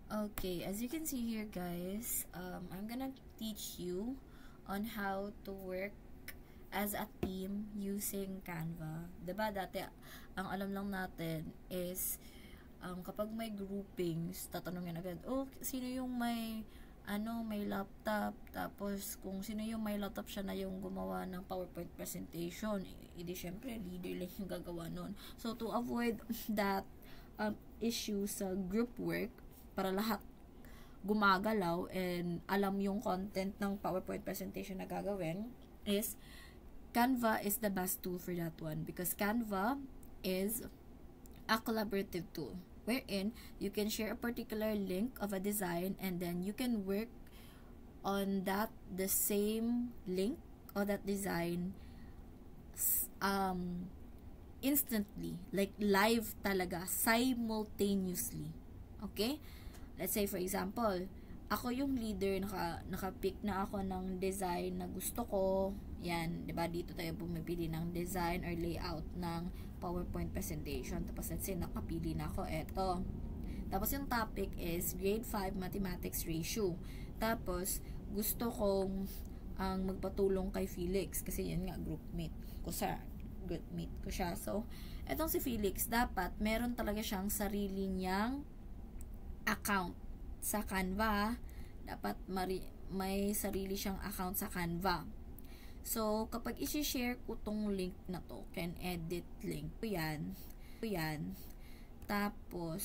Okay, as you can see here guys, I'm gonna teach you on how to work as a team using Canva. Diba dati, ang alam lang natin is kapag may groupings, tatanungin agad, oh, sino yung may may laptop, tapos kung sino yung may laptop, siya na yung gumawa ng PowerPoint presentation. Hindi syempre, leader lang yung gagawa nun. So, to avoid that issue sa group work, para lahat gumagalaw and alam yung content ng PowerPoint presentation na gagawin, is Canva is the best tool for that one, because Canva is a collaborative tool wherein you can share a particular link of a design and then you can work on the same link or that design instantly, like live talaga, simultaneously. Okay? Let's say for example, ako yung leader, naka-pick na ako ng design na gusto ko. Yan, 'di ba? Dito tayo bumipili ng design or layout ng PowerPoint presentation. Tapos let's say nakapili na ako, eto. Tapos yung topic is grade 5 mathematics ratio. Tapos gusto kong magpatulong kay Felix kasi yan nga groupmate ko siya. So, etong si Felix, dapat meron talaga siyang sarili niyang account sa Canva. Dapat may sarili siyang account sa Canva. So, kapag isi-share ko tong link na to, can edit link ko yan. Tapos,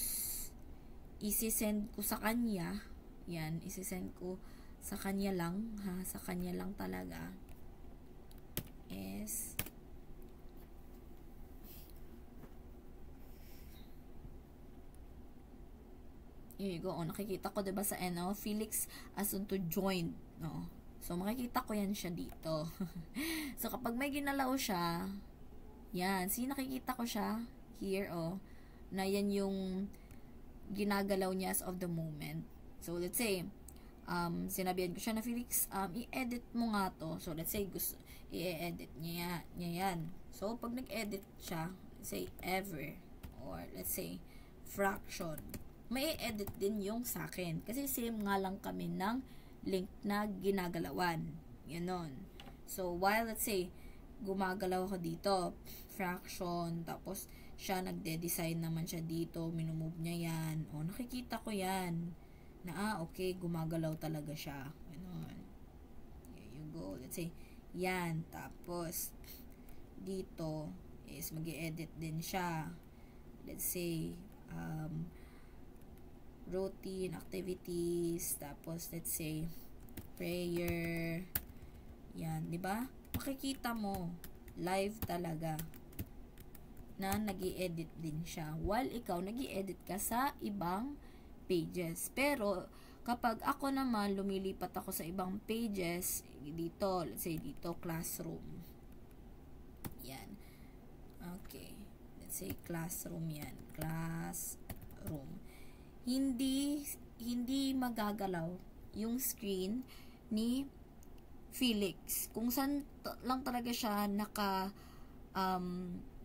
isi-send ko sa kanya. Yan, isi-send ko sa kanya lang, ha? Sa kanya lang talaga. Is here you go. Oh, nakikita ko 'di ba sa Felix Asunto joined, no? So makikita ko yan siya dito. So kapag may ginalaw siya, yan, nakikita ko siya here, oh, na yan yung ginagalaw niya as of the moment. So let's say sinabihan ko siya na Felix, i-edit mo nga to. So let's say i-edit niya yan. So pag nag-edit siya, say ever, or let's say fraction, may edit din yung sa akin. Kasi same nga lang kami ng link na ginagalawan. Ganon. So, while let's say, gumagalaw ako dito, fraction, tapos siya nagde-design naman siya dito, minumove niya yan. O, nakikita ko yan. Na, okay, gumagalaw talaga siya. Ganon. Here you go. Let's say, yan. Tapos, dito, is mag-i-edit din siya. Let's say, routine, activities, tapos let's say prayer. Yan, 'di ba? Makikita mo live talaga na nag-i-edit din siya while ikaw nag-i-edit ka sa ibang pages. Pero kapag ako naman lumilipat ako sa ibang pages, dito, let's say dito classroom. Yan. Okay. Let's say classroom yan. Classroom. Hindi magagalaw yung screen ni Felix. Kung saan lang talaga siya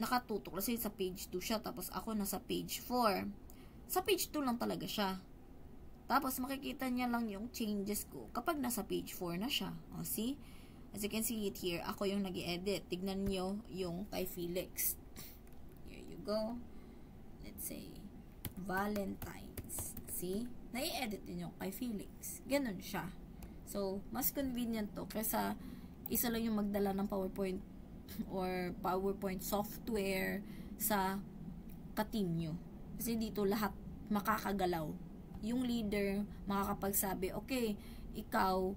nakatutok. Kasi sa page 2 siya, tapos ako nasa page 4. Sa page 2 lang talaga siya. Tapos makikita niya lang yung changes ko kapag nasa page 4 na siya. O, see? As you can see it here, ako yung nag-i-edit. Tignan nyo yung kay Felix. Here you go. Let's say, Valentine. See? Nai-edit din yung kay Felix. Ganon siya. So, mas convenient to kaysa isa lang yung magdala ng PowerPoint or PowerPoint software sa ka-team nyo. Kasi dito lahat makakagalaw. Yung leader makakapagsabi, okay, ikaw,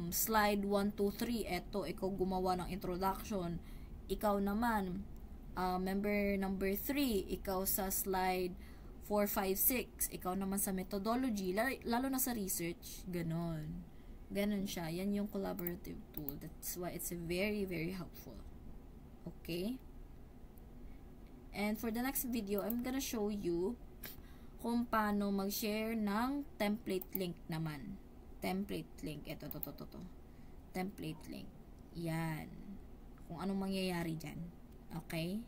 slide 1, 2, 3, eto, ikaw gumawa ng introduction. Ikaw naman, member number 3, ikaw sa slide 4, 5, 6. Ikaw naman sa methodology, lalo na sa research. Ganon. Ganon siya. Yan yung collaborative tool. That's why it's very, very helpful. Okay? And for the next video, I'm gonna show you kung paano mag-share ng template link naman. Template link. Ito. Template link. Yan. Kung anong mangyayari dyan. Okay?